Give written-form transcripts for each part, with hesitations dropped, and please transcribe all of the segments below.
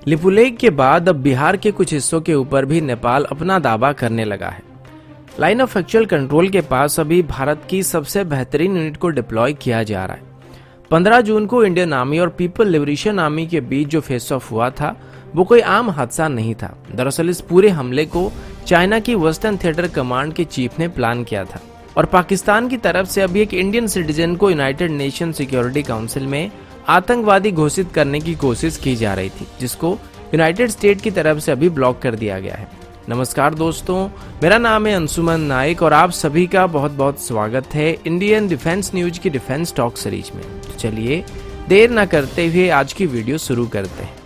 लिपुलेख के बाद अब बिहार के कुछ हिस्सों के ऊपर भी नेपाल अपना दावा करने लगा है। लाइन ऑफ एक्चुअल कंट्रोल के पास अभी भारत की सबसे बेहतरीन यूनिट को डिप्लॉय किया जा रहा है। 15 जून को इंडियन आर्मी और पीपल लिबरेशन आर्मी के बीच जो फेस ऑफ हुआ था वो कोई आम हादसा नहीं था। दरअसल इस पूरे हमले को चाइना की वेस्टर्न थिएटर कमांड के चीफ ने प्लान किया था और पाकिस्तान की तरफ से अभी एक इंडियन सिटीजन को यूनाइटेड नेशन सिक्योरिटी काउंसिल में आतंकवादी घोषित करने की कोशिश की जा रही थी, जिसको यूनाइटेड स्टेट की तरफ से अभी ब्लॉक कर दिया गया है। नमस्कार दोस्तों, मेरा नाम है अंशुमन नाइक और आप सभी का बहुत बहुत स्वागत है इंडियन डिफेंस न्यूज की डिफेंस टॉक सीरीज में। तो चलिए देर न करते हुए आज की वीडियो शुरू करते हैं।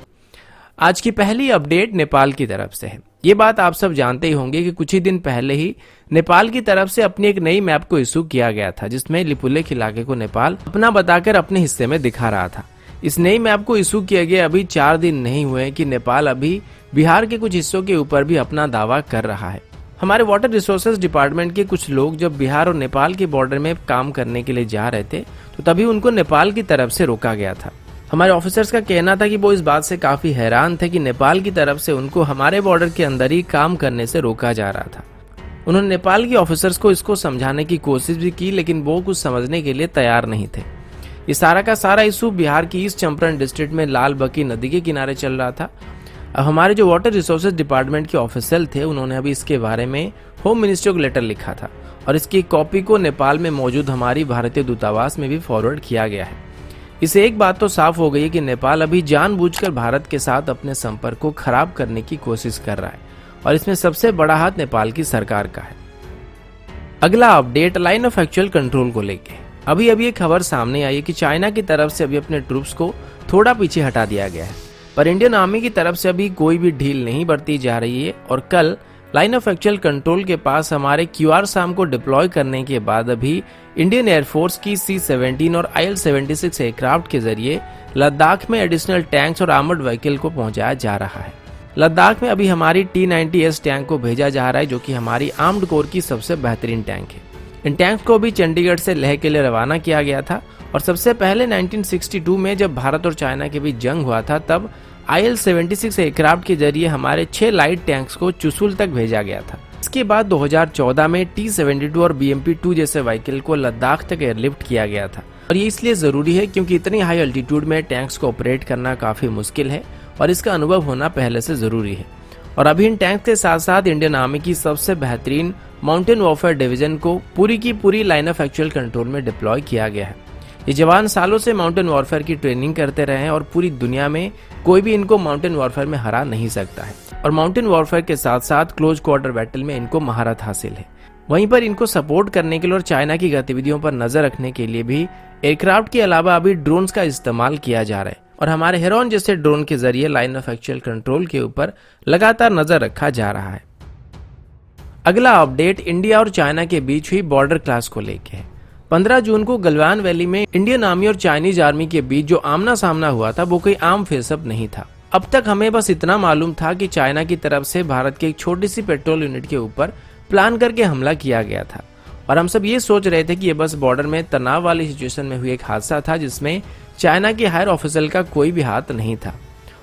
आज की पहली अपडेट नेपाल की तरफ से है। ये बात आप सब जानते ही होंगे कि कुछ ही दिन पहले ही नेपाल की तरफ से अपनी एक नई मैप को इशू किया गया था, जिसमें लिपुलेख इलाके को नेपाल अपना बताकर अपने हिस्से में दिखा रहा था। इस नई मैप को इशू किए गए अभी 4 दिन नहीं हुए कि नेपाल अभी बिहार के कुछ हिस्सों के ऊपर भी अपना दावा कर रहा है। हमारे वाटर रिसोर्सेज डिपार्टमेंट के कुछ लोग जब बिहार और नेपाल के बॉर्डर में काम करने के लिए जा रहे थे तो तभी उनको नेपाल की तरफ से रोका गया था। हमारे ऑफिसर्स का कहना था कि वो इस बात से काफी हैरान थे कि नेपाल की तरफ से उनको हमारे बॉर्डर के अंदर ही काम करने से रोका जा रहा था। उन्होंने नेपाल के ऑफिसर्स को इसको समझाने की कोशिश भी की, लेकिन वो कुछ समझने के लिए तैयार नहीं थे। ये सारा का सारा इशू बिहार की ईस्ट चंपारण डिस्ट्रिक्ट में लाल बकी नदी के किनारे चल रहा था। अब हमारे जो वाटर रिसोर्सेज डिपार्टमेंट के ऑफिसर थे उन्होंने अभी इसके बारे में होम मिनिस्ट्री को लेटर लिखा था और इसकी कॉपी को नेपाल में मौजूद हमारी भारतीय दूतावास में भी फॉरवर्ड किया गया है। इससे एक बात तो साफ हो गई है कि नेपाल अभी जानबूझकर भारत के साथ अपने संपर्क को खराब करने की कोशिश कर रहा है और इसमें सबसे बड़ा हाथ नेपाल की सरकार का है। अगला update line of actual control को लेके अभी ये खबर सामने आई है कि चाइना की तरफ से अभी अपने ट्रूप्स को थोड़ा पीछे हटा दिया गया है, पर इंडियन आर्मी की तरफ से अभी कोई भी ढील नहीं बरती जा रही है। और कल लाइन ऑफ एक्चुअल कंट्रोल के पास हमारे QRSAM को डिप्लॉय करने के बाद अभी इंडियन एयरफोर्स की C-17 और IL-76 एयरक्राफ्ट के जरिए लद्दाख में एडिशनल टैंक्स और आर्मर्ड व्हीकल को पहुंचाया जा रहा है। लद्दाख में अभी हमारी T-90S टैंक को भेजा जा रहा है, जो कि हमारी आर्म्ड कोर की सबसे बेहतरीन टैंक है। इन टैंक्स को भी चंडीगढ़ से लेह के लिए रवाना किया गया था और सबसे पहले 1962 में जब भारत और चाइना के बीच जंग हुआ था तब IL-76 एयरक्राफ्ट के जरिए हमारे 6 लाइट टैंक्स को चुशुल तक भेजा गया था। इसके बाद 2014 में T-72 और BMP-2 जैसे व्हीकल को लद्दाख तक एयरलिफ्ट किया गया था और ये इसलिए जरूरी है क्योंकि इतनी हाई अल्टीट्यूड में टैंक्स को ऑपरेट करना काफी मुश्किल है और इसका अनुभव होना पहले से जरूरी है। और अभी इन टैंक्स के साथ साथ इंडियन आर्मी की सबसे बेहतरीन माउंटेन वॉरफेयर डिवीजन को पूरी की पूरी लाइन ऑफ एक्चुअल कंट्रोल में डिप्लॉय किया गया है। ये जवान सालों से माउंटेन वॉरफेयर की ट्रेनिंग करते रहे हैं और पूरी दुनिया में कोई भी इनको माउंटेन वॉरफेयर में हरा नहीं सकता है और माउंटेन वॉरफेयर के साथ साथ क्लोज क्वार्टर बैटल में इनको महारत हासिल है। वहीं पर इनको सपोर्ट करने के लिए और चाइना की गतिविधियों पर नजर रखने के लिए भी एयरक्राफ्ट के अलावा अभी ड्रोन्स का इस्तेमाल किया जा रहा है और हमारे हेरॉन जैसे ड्रोन के जरिए लाइन ऑफ एक्चुअल कंट्रोल के ऊपर लगातार नजर रखा जा रहा है। अगला अपडेट इंडिया और चाइना के बीच हुई बॉर्डर क्लैश को लेकर है। 15 जून को गलवान वैली में इंडियन आर्मी और चाइनीज आर्मी के बीच जो आमना सामना हुआ था वो कोई आम फेसअप नहीं था। अब तक हमें बस इतना मालूम था कि चाइना की तरफ से भारत की एक छोटी सी पेट्रोल यूनिट के ऊपर प्लान करके हमला किया गया था और हम सब ये सोच रहे थे कि ये बस बॉर्डर में तनाव वाली सिचुएशन में हुई एक हादसा था जिसमें चाइना के हायर ऑफिसर का कोई भी हाथ नहीं था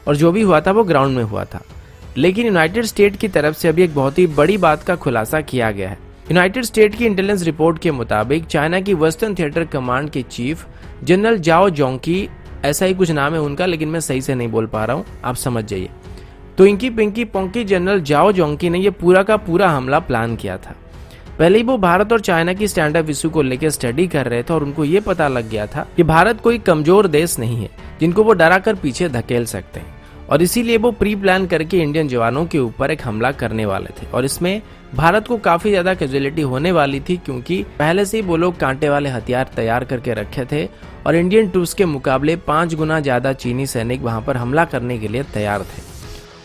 और जो भी हुआ था वो ग्राउंड में हुआ था। लेकिन यूनाइटेड स्टेट की तरफ से अभी एक बहुत ही बड़ी बात का खुलासा किया गया है। यूनाइटेड स्टेट की इंटेलिजेंस रिपोर्ट के मुताबिक चाइना की वेस्टर्न थिएटर कमांड के चीफ जनरल जाओ जोंकी, ऐसा ही कुछ नाम है उनका लेकिन मैं सही से नहीं बोल पा रहा हूँ, आप समझ जाइए। तो इनकी पिंकी पोंकी जनरल जाओ जोंकी ने ये पूरा का पूरा हमला प्लान किया था। पहले ही वो भारत और चाइना की स्टैंड अप इशू को लेकर स्टडी कर रहे थे और उनको ये पता लग गया था कि भारत कोई कमजोर देश नहीं है जिनको वो डरा कर पीछे धकेल सकते हैं और इसीलिए वो प्री प्लान करके इंडियन जवानों के ऊपर एक हमला करने वाले थे और इसमें भारत को काफी ज्यादा कैजुअलिटी होने वाली थी क्योंकि पहले से ही वो लोग कांटे वाले हथियार तैयार करके रखे थे और इंडियन ट्रूप्स के मुकाबले 5 गुना ज्यादा चीनी सैनिक वहां पर हमला करने के लिए तैयार थे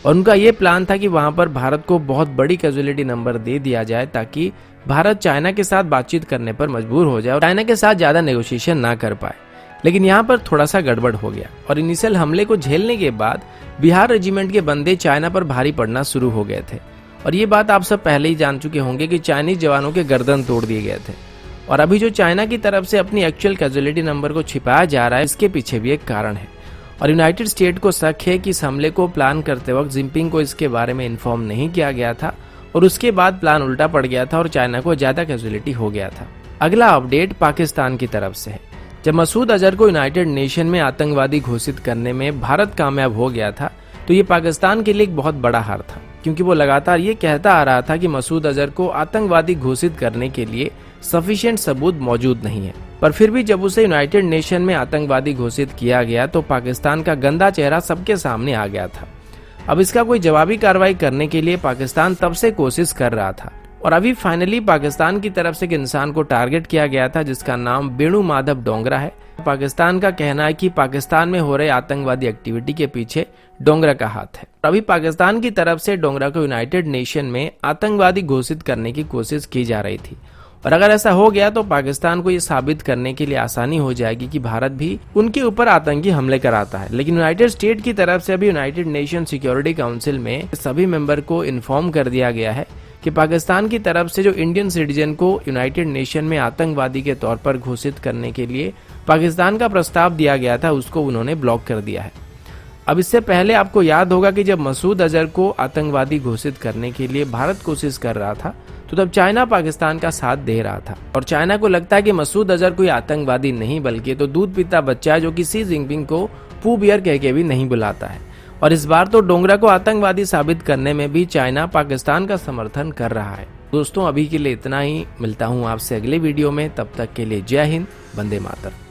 और उनका ये प्लान था कि वहां पर भारत को बहुत बड़ी कैजुअलिटी नंबर दे दिया जाए ताकि भारत चाइना के साथ बातचीत करने पर मजबूर हो जाए और चाइना के साथ ज्यादा नेगोशिएशन ना कर पाए। लेकिन यहाँ पर थोड़ा सा गड़बड़ हो गया और इनिशियल हमले को झेलने के बाद बिहार रेजिमेंट के बंदे चाइना पर भारी पड़ना शुरू हो गए थे और ये बात आप सब पहले ही जान चुके होंगे कि चाइनीज जवानों के गर्दन तोड़ दिए गए थे और अभी जो चाइना की तरफ से अपनी एक्चुअल कैजुअलिटी नंबर को छिपाया जा रहा है इसके पीछे भी एक कारण है और यूनाइटेड स्टेट को शक है कि इस हमले को प्लान करते वक्त जिनपिंग को इसके बारे में इन्फॉर्म नहीं किया गया था और उसके बाद प्लान उल्टा पड़ गया था और चाइना को ज्यादा कैजुअलिटी हो गया था। अगला अपडेट पाकिस्तान की तरफ से है। जब मसूद अजहर को यूनाइटेड नेशन में आतंकवादी घोषित करने में भारत कामयाब हो गया था तो ये पाकिस्तान के लिए एक बहुत बड़ा हार था, क्योंकि वो लगातार ये कहता आ रहा था कि मसूद अजहर को आतंकवादी घोषित करने के लिए सफिशिएंट सबूत मौजूद नहीं है। पर फिर भी जब उसे यूनाइटेड नेशन में आतंकवादी घोषित किया गया तो पाकिस्तान का गंदा चेहरा सबके सामने आ गया था। अब इसका कोई जवाबी कार्रवाई करने के लिए पाकिस्तान तब से कोशिश कर रहा था और अभी फाइनली पाकिस्तान की तरफ से एक इंसान को टारगेट किया गया था जिसका नाम वेणु माधव डोगरा है। पाकिस्तान का कहना है कि पाकिस्तान में हो रहे आतंकवादी एक्टिविटी के पीछे डोगरा का हाथ है। अभी पाकिस्तान की तरफ से डोगरा को यूनाइटेड नेशन में आतंकवादी घोषित करने की कोशिश की जा रही थी और अगर ऐसा हो गया तो पाकिस्तान को ये साबित करने के लिए आसानी हो जाएगी कि भारत भी उनके ऊपर आतंकी हमले कराता है। लेकिन यूनाइटेड स्टेट की तरफ से अभी यूनाइटेड नेशन सिक्योरिटी काउंसिल में सभी मेंबर को इन्फॉर्म कर दिया गया है कि पाकिस्तान की तरफ से जो इंडियन सिटीजन को यूनाइटेड नेशन में आतंकवादी के तौर पर घोषित करने के लिए पाकिस्तान का प्रस्ताव दिया गया था उसको उन्होंने ब्लॉक कर दिया है। अब इससे पहले आपको याद होगा कि जब मसूद अजहर को आतंकवादी घोषित करने के लिए भारत कोशिश कर रहा था तो तब चाइना पाकिस्तान का साथ दे रहा था और चाइना को लगता है कि मसूद अजहर कोई आतंकवादी नहीं बल्कि तो दूध पीता बच्चा है जो कि शी जिनपिंग को पू बियर कह के भी नहीं बुलाता है। और इस बार तो डोगरा को आतंकवादी साबित करने में भी चाइना पाकिस्तान का समर्थन कर रहा है। दोस्तों अभी के लिए इतना ही, मिलता हूँ आपसे अगले वीडियो में, तब तक के लिए जय हिंद, वंदे मातरम।